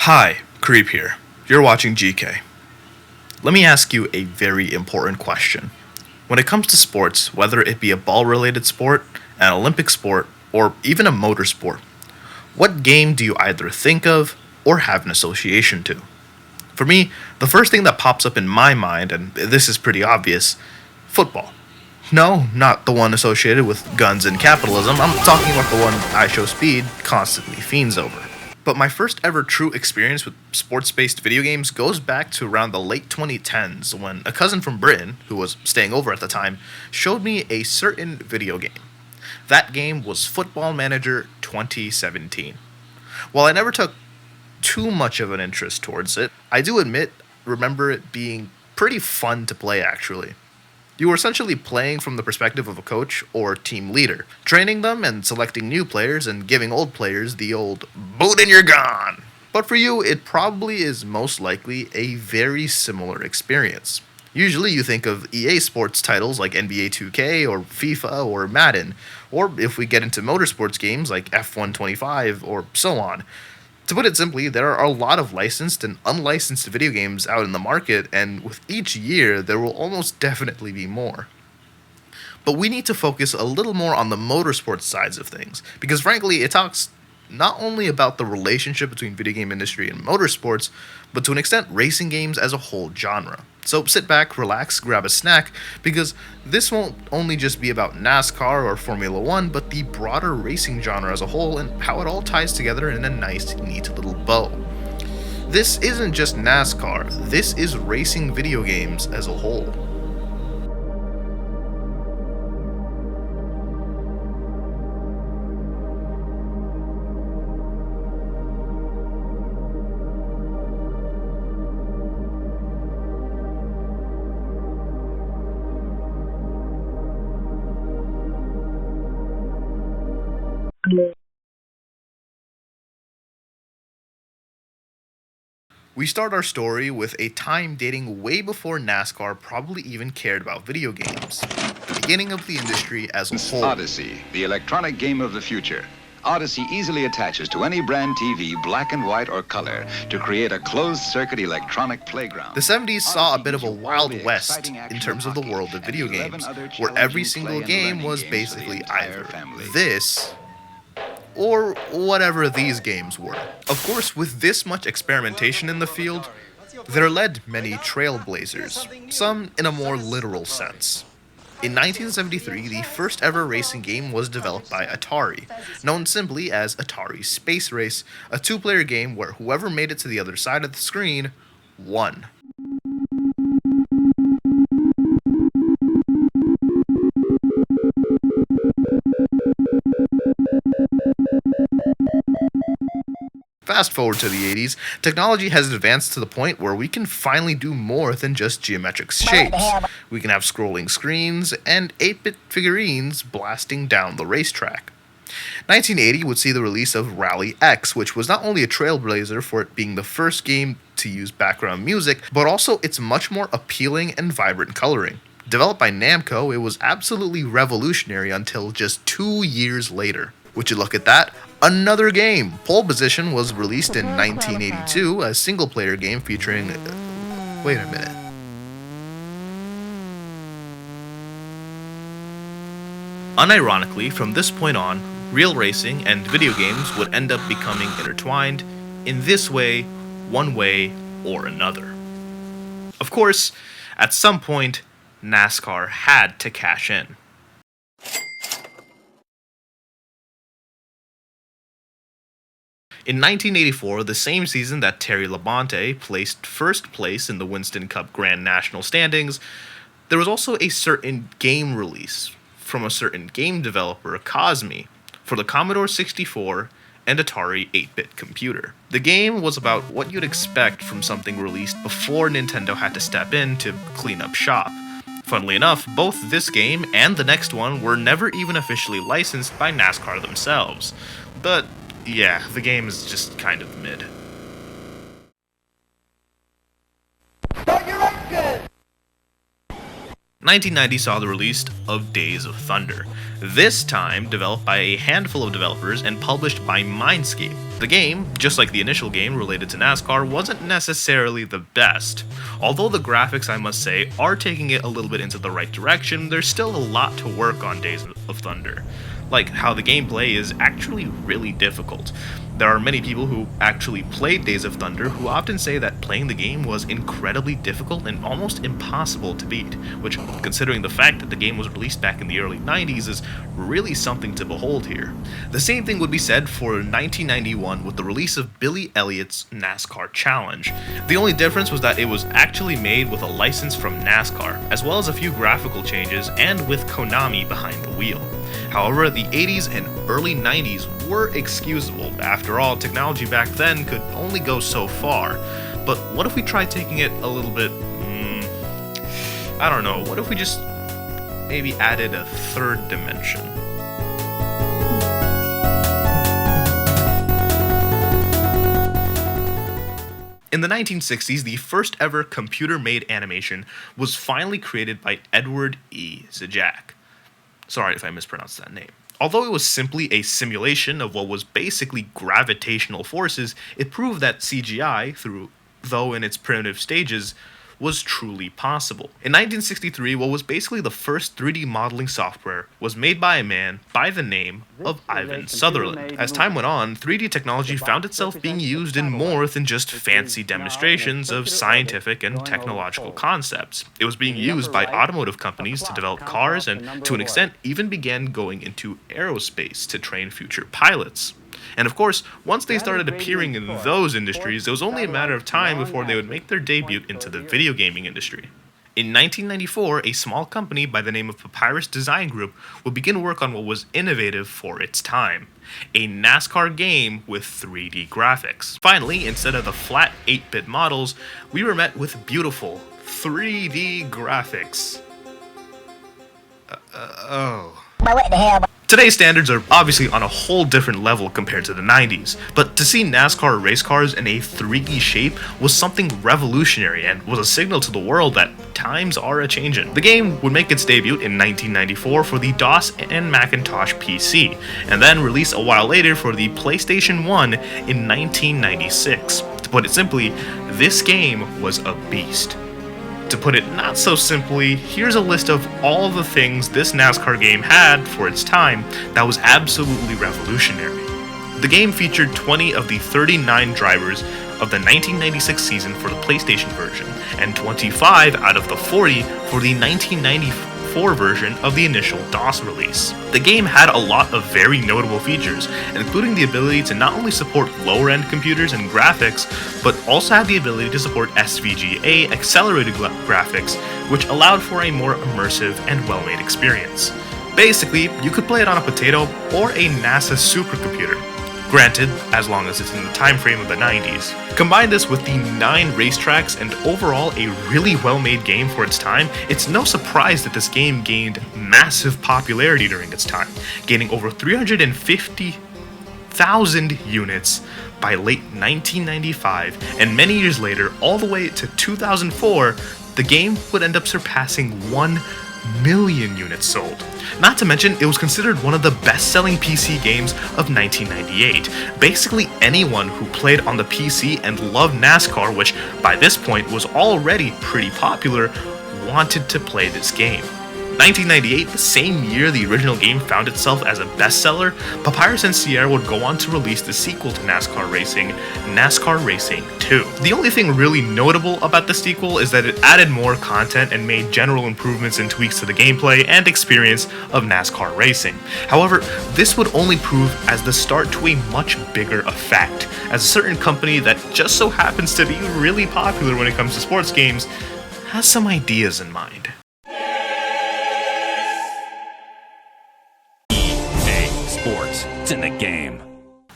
Hi, Kareeb here. You're watching GK. Let me ask you a very important question. When it comes to sports, whether it be a ball-related sport, an Olympic sport, or even a motorsport, what game do you either think of or have an association to? For me, the first thing that pops up in my mind, and this is pretty obvious, football. No, not the one associated with guns and capitalism. I'm talking about the one I Show Speed constantly fiends over. But my first ever true experience with sports based video games goes back to around the late 2010s when a cousin from Britain, who was staying over at the time, showed me a certain video game. That game was Football Manager 2017. While I never took too much of an interest towards it, I do remember it being pretty fun to play actually. You were essentially playing from the perspective of a coach or team leader, training them and selecting new players and giving old players the old boot and you're gone. But for you, it probably is most likely a very similar experience. Usually you think of EA Sports titles like NBA 2K or FIFA or Madden, or if we get into motorsports games like F125 or so on. To put it simply, there are a lot of licensed and unlicensed video games out in the market, and with each year, there will almost definitely be more. But we need to focus a little more on the motorsports sides of things, because frankly, it talks not only about the relationship between video game industry and motorsports, but to an extent, racing games as a whole genre. So sit back, relax, grab a snack, because this won't only just be about NASCAR or Formula One, but the broader racing genre as a whole and how it all ties together in a nice, neat little bow. This isn't just NASCAR, this is racing video games as a whole. We start our story with a time dating way before NASCAR probably even cared about video games. The beginning of the industry as a whole. Odyssey, the electronic game of the future. Odyssey easily attaches to any brand TV, black and white or color, to create a closed-circuit electronic playground. The 70s saw a bit of a Wild West in terms of the world of video games, where every single game was basically either this or whatever these games were. Of course, with this much experimentation in the field, there led many trailblazers, some in a more literal sense. In 1973, the first ever racing game was developed by Atari, known simply as Atari Space Race, a two-player game where whoever made it to the other side of the screen won. Fast forward to the 80s, technology has advanced to the point where we can finally do more than just geometric shapes. We can have scrolling screens and 8-bit figurines blasting down the racetrack. 1980 would see the release of Rally X, which was not only a trailblazer for it being the first game to use background music, but also its much more appealing and vibrant coloring. Developed by Namco, it was absolutely revolutionary until just 2 years later. Would you look at that? Another game! Pole Position was released in 1982, a single-player game featuring... wait a minute. Unironically, from this point on, real racing and video games would end up becoming intertwined in this way, one way, or another. Of course, at some point, NASCAR had to cash in. In 1984, the same season that Terry Labonte placed first place in the Winston Cup Grand National standings, there was also a certain game release from a certain game developer, Cosme, for the Commodore 64 and Atari 8-bit computer. The game was about what you'd expect from something released before Nintendo had to step in to clean up shop. Funnily enough, both this game and the next one were never even officially licensed by NASCAR themselves. But yeah, the game is just kind of mid. 1990 saw the release of Days of Thunder, this time developed by a handful of developers and published by Mindscape. The game, just like the initial game related to NASCAR, wasn't necessarily the best. Although the graphics, I must say, are taking it a little bit into the right direction, there's still a lot to work on Days of Thunder. Like how the gameplay is actually really difficult. There are many people who actually played Days of Thunder who often say that playing the game was incredibly difficult and almost impossible to beat, which, considering the fact that the game was released back in the early 90s, is really something to behold here. The same thing would be said for 1991 with the release of Billy Elliott's NASCAR Challenge. The only difference was that it was actually made with a license from NASCAR, as well as a few graphical changes and with Konami behind the wheel. However, the 80s and early 90s were excusable. After all, technology back then could only go so far. But what if we tried taking it a little bit, I don't know, what if we just maybe added a third dimension? In the 1960s, the first ever computer-made animation was finally created by Edward E. Zajac. Sorry if I mispronounced that name. Although it was simply a simulation of what was basically gravitational forces, it proved that CGI, though in its primitive stages, was truly possible. In 1963, what was basically the first 3D modeling software was made by a man by the name of Ivan Sutherland. As time went on, 3D technology found itself being used in more than just fancy demonstrations of scientific and technological concepts. It was being used by automotive companies to develop cars and, to an extent, even began going into aerospace to train future pilots. And of course, once they started appearing in those industries, it was only a matter of time before they would make their debut into the video gaming industry. In 1994, a small company by the name of Papyrus Design Group would begin work on what was innovative for its time: a NASCAR game with 3D graphics. Finally, instead of the flat 8-bit models, we were met with beautiful 3D graphics. But what the hell? Today's standards are obviously on a whole different level compared to the 90s, but to see NASCAR race cars in a 3D shape was something revolutionary and was a signal to the world that times are a-changin'. The game would make its debut in 1994 for the DOS and Macintosh PC, and then release a while later for the PlayStation 1 in 1996. To put it simply, this game was a beast. To put it not so simply, here's a list of all the things this NASCAR game had for its time that was absolutely revolutionary. The game featured 20 of the 39 drivers of the 1996 season for the PlayStation version, and 25 out of the 40 for the 1994 version of the initial DOS release. The game had a lot of very notable features, including the ability to not only support lower-end computers and graphics, but also had the ability to support SVGA accelerated graphics, which allowed for a more immersive and well-made experience. Basically, you could play it on a potato or a NASA supercomputer. Granted, as long as it's in the time frame of the 90s. Combine this with the 9 racetracks and overall a really well-made game for its time, it's no surprise that this game gained massive popularity during its time, gaining over 350,000 units by late 1995, and many years later, all the way to 2004, the game would end up surpassing 1 million units sold. Not to mention, it was considered one of the best-selling PC games of 1998. Basically, anyone who played on the PC and loved NASCAR, which by this point was already pretty popular, wanted to play this game. 1998, the same year the original game found itself as a bestseller, Papyrus and Sierra would go on to release the sequel to NASCAR Racing, NASCAR Racing 2. The only thing really notable about the sequel is that it added more content and made general improvements and tweaks to the gameplay and experience of NASCAR racing. However, this would only prove as the start to a much bigger effect, as a certain company that just so happens to be really popular when it comes to sports games has some ideas in mind. Sports. It's in the game.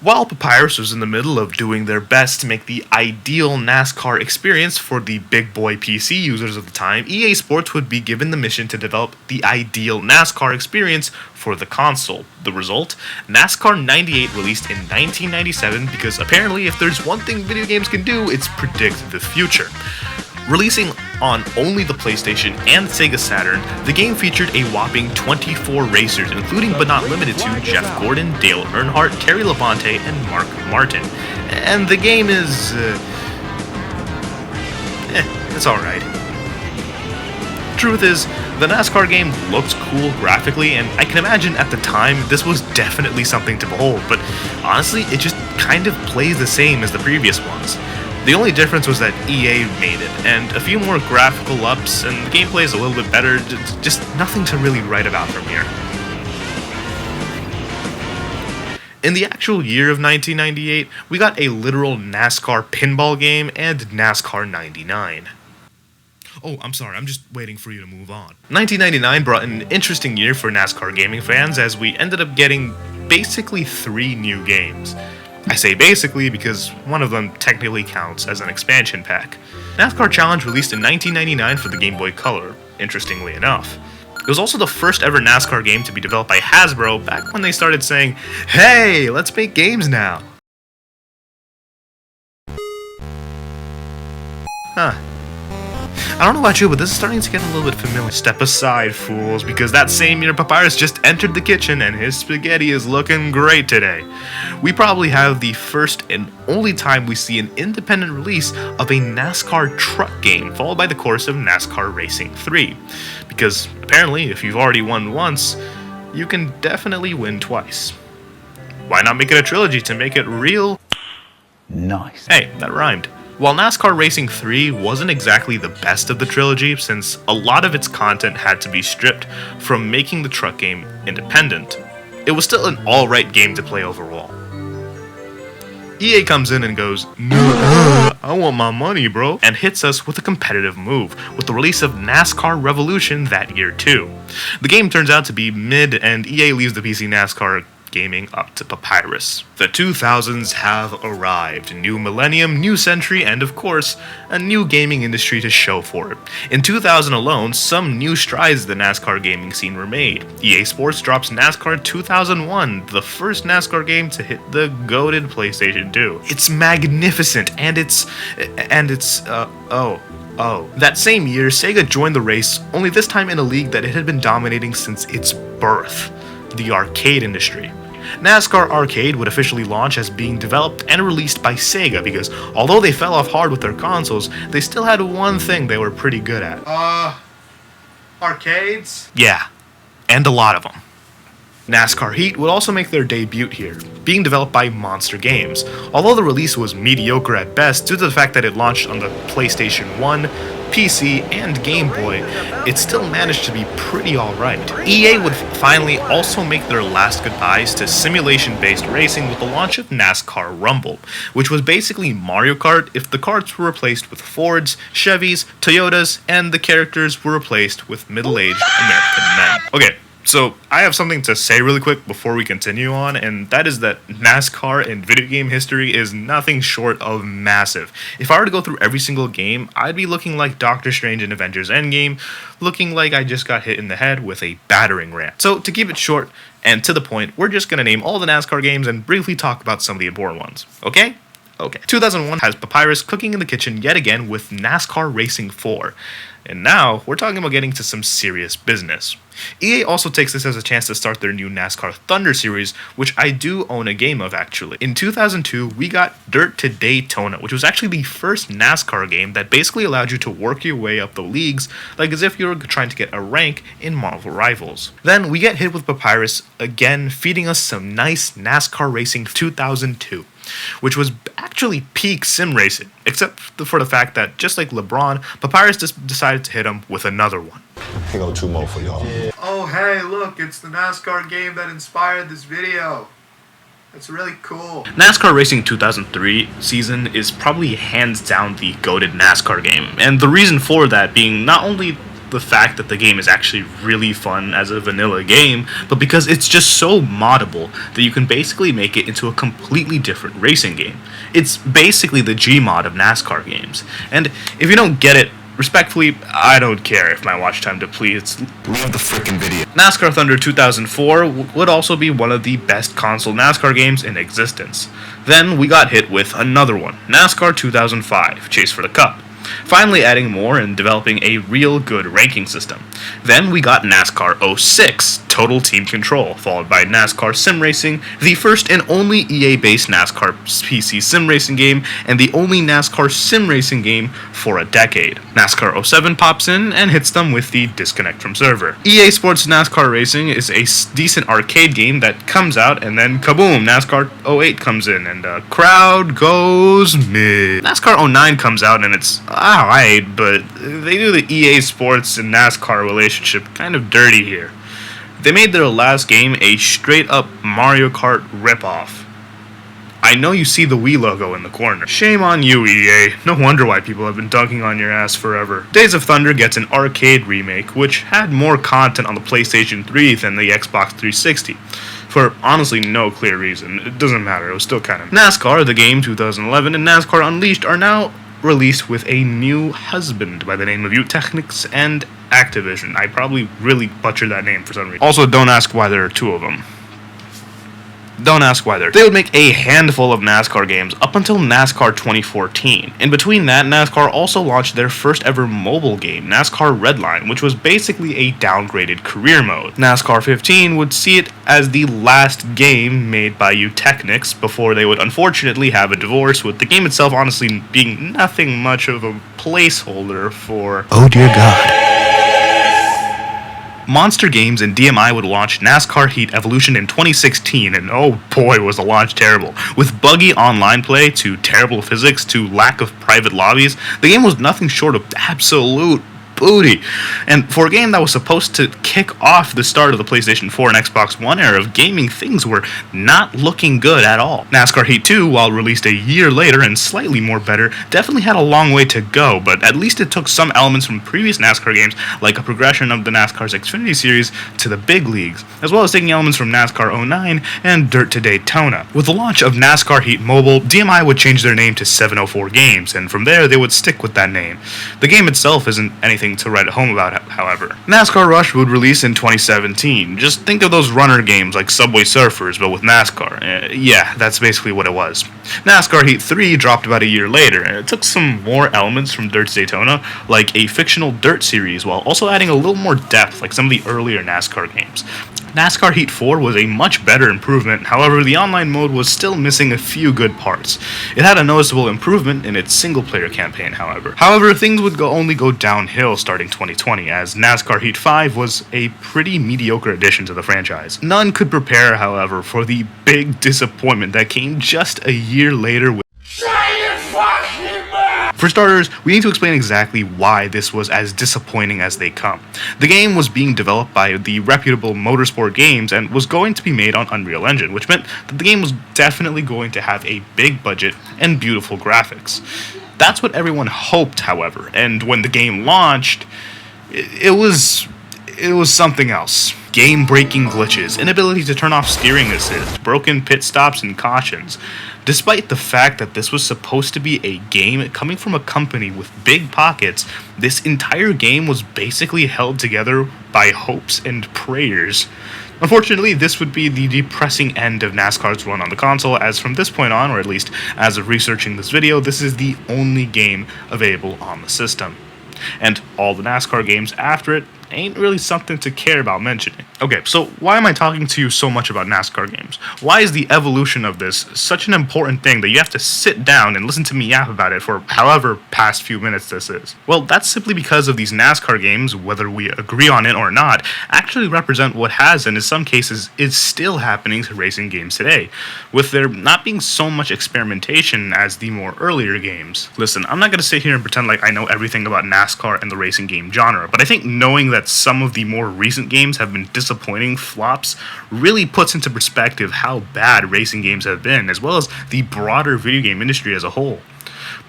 While Papyrus was in the middle of doing their best to make the ideal NASCAR experience for the big boy PC users of the time, EA Sports would be given the mission to develop the ideal NASCAR experience for the console. The result? NASCAR 98 released in 1997, because apparently if there's one thing video games can do, it's predict the future. Releasing on only the PlayStation and Sega Saturn, the game featured a whopping 24 racers, including but not limited to Jeff Gordon, Dale Earnhardt, Terry Labonte, and Mark Martin. And the game is... it's alright. Truth is, the NASCAR game looks cool graphically, and I can imagine at the time this was definitely something to behold, but honestly, it just kind of plays the same as the previous ones. The only difference was that EA made it, and a few more graphical ups, and the gameplay is a little bit better, just nothing to really write about from here. In the actual year of 1998, we got a literal NASCAR pinball game and NASCAR 99. Oh, I'm sorry, I'm just waiting for you to move on. 1999 brought an interesting year for NASCAR gaming fans as we ended up getting basically 3 new games. I say basically because one of them technically counts as an expansion pack. NASCAR Challenge released in 1999 for the Game Boy Color, interestingly enough. It was also the first ever NASCAR game to be developed by Hasbro back when they started saying, "Hey, let's make games now." Huh. I don't know about you, but this is starting to get a little bit familiar. Step aside, fools, because that same year Papyrus just entered the kitchen and his spaghetti is looking great today. We probably have the first and only time we see an independent release of a NASCAR truck game, followed by the course of NASCAR Racing 3. Because apparently, if you've already won once, you can definitely win twice. Why not make it a trilogy to make it real? Nice. Hey, that rhymed. While NASCAR Racing 3 wasn't exactly the best of the trilogy, since a lot of its content had to be stripped from making the truck game independent, it was still an alright game to play overall. EA comes in and goes, "No, I want my money, bro," and hits us with a competitive move, with the release of NASCAR Revolution that year too. The game turns out to be mid, and EA leaves the PC NASCAR gaming up to Papyrus. The 2000s have arrived. New millennium, new century, and of course, a new gaming industry to show for it. In 2000 alone, some new strides the NASCAR gaming scene were made. EA Sports drops NASCAR 2001, the first NASCAR game to hit the goated PlayStation 2. It's magnificent, and that same year, Sega joined the race, only this time in a league that it had been dominating since its birth, the arcade industry. NASCAR Arcade would officially launch as being developed and released by Sega because although they fell off hard with their consoles, they still had one thing they were pretty good at. Arcades? Yeah, and a lot of them. NASCAR Heat would also make their debut here, being developed by Monster Games. Although the release was mediocre at best due to the fact that it launched on the PlayStation 1, PC, and Game Boy, it still managed to be pretty alright. EA would finally also make their last goodbyes to simulation-based racing with the launch of NASCAR Rumble, which was basically Mario Kart if the karts were replaced with Fords, Chevys, Toyotas, and the characters were replaced with middle-aged American men. Okay. So, I have something to say really quick before we continue on, and that is that NASCAR in video game history is nothing short of massive. If I were to go through every single game, I'd be looking like Doctor Strange in Avengers Endgame, looking like I just got hit in the head with a battering ram. So, to keep it short and to the point, we're just going to name all the NASCAR games and briefly talk about some of the important ones, okay? Okay. 2001 has Papyrus cooking in the kitchen yet again with NASCAR Racing 4. And now, we're talking about getting to some serious business. EA also takes this as a chance to start their new NASCAR Thunder series, which I do own a game of actually. In 2002, we got Dirt to Daytona, which was actually the first NASCAR game that basically allowed you to work your way up the leagues, like as if you were trying to get a rank in Marvel Rivals. Then we get hit with Papyrus, again feeding us some nice NASCAR Racing 2002. Which was actually peak sim racing, except for the fact that, just like LeBron, Papyrus just decided to hit him with another one. Here go 2 more for y'all. Yeah. Oh hey, look, it's the NASCAR game that inspired this video. That's really cool. NASCAR Racing 2003 season is probably hands down the goated NASCAR game, and the reason for that being not only the fact that the game is actually really fun as a vanilla game, but because it's just so moddable that you can basically make it into a completely different racing game. It's basically the Gmod of NASCAR games. And if you don't get it, respectfully, I don't care if my watch time depletes. Love the freaking video. NASCAR Thunder 2004 would also be one of the best console NASCAR games in existence. Then we got hit with another one, NASCAR 2005, Chase for the Cup. finally adding more and developing a real good ranking system. Then we got NASCAR 06, Total Team Control, followed by NASCAR Sim Racing, the first and only EA-based NASCAR PC sim racing game, and the only NASCAR sim racing game for a decade. NASCAR 07 pops in and hits them with the disconnect from server. EA Sports NASCAR Racing is a decent arcade game that comes out, and then kaboom, NASCAR 08 comes in, and crowd goes mid. NASCAR 09 comes out, and it's alright, but they do the EA Sports and NASCAR relationship kind of dirty here. They made their last game a straight-up Mario Kart ripoff. I know you see the Wii logo in the corner. Shame on you, EA. No wonder why people have been dunking on your ass forever. Days of Thunder gets an arcade remake, which had more content on the PlayStation 3 than the Xbox 360. For honestly no clear reason. It doesn't matter, it was still kind of... NASCAR, the game 2011, and NASCAR Unleashed are now released with a new husband by the name of Technics and Activision. I probably really butchered that name for some reason. Also, don't ask why there are two of them. Don't ask why they would make a handful of NASCAR games up until NASCAR 2014. In between that, NASCAR also launched their first ever mobile game, NASCAR Redline, which was basically a downgraded career mode. NASCAR 15 would see it as the last game made by Technics before they would unfortunately have a divorce, with the game itself honestly being nothing much of a placeholder for... oh dear God. Monster Games and DMI would launch NASCAR Heat Evolution in 2016, and oh boy was the launch terrible. With buggy online play to terrible physics to lack of private lobbies, the game was nothing short of absolute booty. And for a game that was supposed to kick off the start of the PlayStation 4 and Xbox One era of gaming, things were not looking good at all. NASCAR Heat 2, while released a year later and slightly more better, definitely had a long way to go, but at least it took some elements from previous NASCAR games, like a progression of the NASCAR's Xfinity series to the big leagues, as well as taking elements from NASCAR 09 and Dirt to Daytona. With the launch of NASCAR Heat Mobile, DMI would change their name to 704 Games, and from there they would stick with that name. The game itself isn't anything to write home about, however. NASCAR Rush would release in 2017. Just think of those runner games like Subway Surfers, but with NASCAR. Yeah, that's basically what it was. NASCAR Heat 3 dropped about a year later, and it took some more elements from Dirt to Daytona, like a fictional dirt series, while also adding a little more depth, like some of the earlier NASCAR games. NASCAR Heat 4 was a much better improvement, however the online mode was still missing a few good parts. It had a noticeable improvement in its single-player campaign, however. However, things would only go downhill starting 2020, as NASCAR Heat 5 was a pretty mediocre addition to the franchise. None could prepare, however, for the big disappointment that came just a year later with... For starters, we need to explain exactly why this was as disappointing as they come. The game was being developed by the reputable Motorsport Games and was going to be made on Unreal Engine, which meant that the game was definitely going to have a big budget and beautiful graphics. That's what everyone hoped, however, and when the game launched, it was something else. Game-breaking glitches, inability to turn off steering assist, broken pit stops and cautions. Despite the fact that this was supposed to be a game coming from a company with big pockets, this entire game was basically held together by hopes and prayers. Unfortunately, this would be the depressing end of NASCAR's run on the console, as from this point on, or at least as of researching this video, this is the only game available on the system. And all the NASCAR games after it ain't really something to care about mentioning. Okay, so why am I talking to you so much about NASCAR games? Why is the evolution of this such an important thing that you have to sit down and listen to me yap about it for however past few minutes this is? Well, that's simply because of these NASCAR games, whether we agree on it or not, actually represent what has and in some cases is still happening to racing games today, with there not being so much experimentation as the more earlier games. Listen, I'm not going to sit here and pretend like I know everything about NASCAR and the racing game genre, but I think knowing that some of the more recent games have been disappointing flops really puts into perspective how bad racing games have been, as well as the broader video game industry as a whole.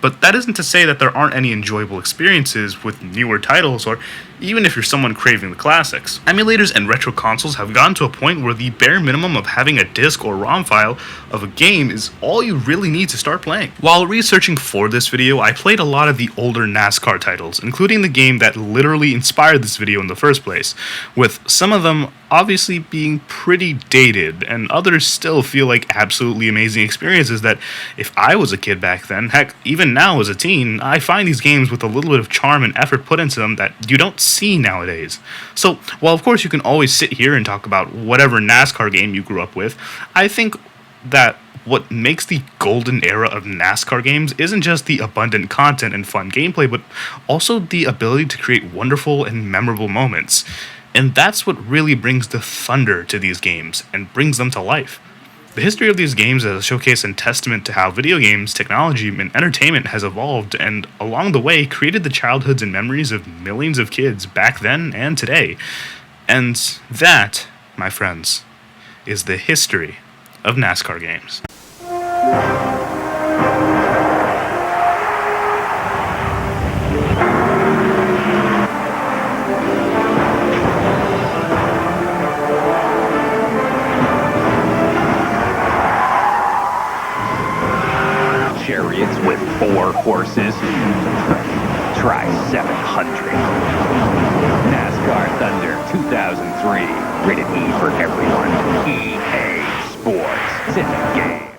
But that isn't to say that there aren't any enjoyable experiences with newer titles, or even if you're someone craving the classics. Emulators and retro consoles have gotten to a point where the bare minimum of having a disc or ROM file of a game is all you really need to start playing. While researching for this video, I played a lot of the older NASCAR titles, including the game that literally inspired this video in the first place, with some of them obviously being pretty dated, and others still feel like absolutely amazing experiences that if I was a kid back then, heck, even now as a teen, I find these games with a little bit of charm and effort put into them that you don't see nowadays. So, while of course you can always sit here and talk about whatever NASCAR game you grew up with, I think that what makes the golden era of NASCAR games isn't just the abundant content and fun gameplay, but also the ability to create wonderful and memorable moments. And that's what really brings the thunder to these games and brings them to life. The history of these games is a showcase and testament to how video games, technology, and entertainment has evolved and, along the way, created the childhoods and memories of millions of kids back then and today. And that, my friends, is the history of NASCAR games. Chariots with 4 horses. Try 700. NASCAR Thunder 2003. Rated E for everyone. EA Sports. It's in the game.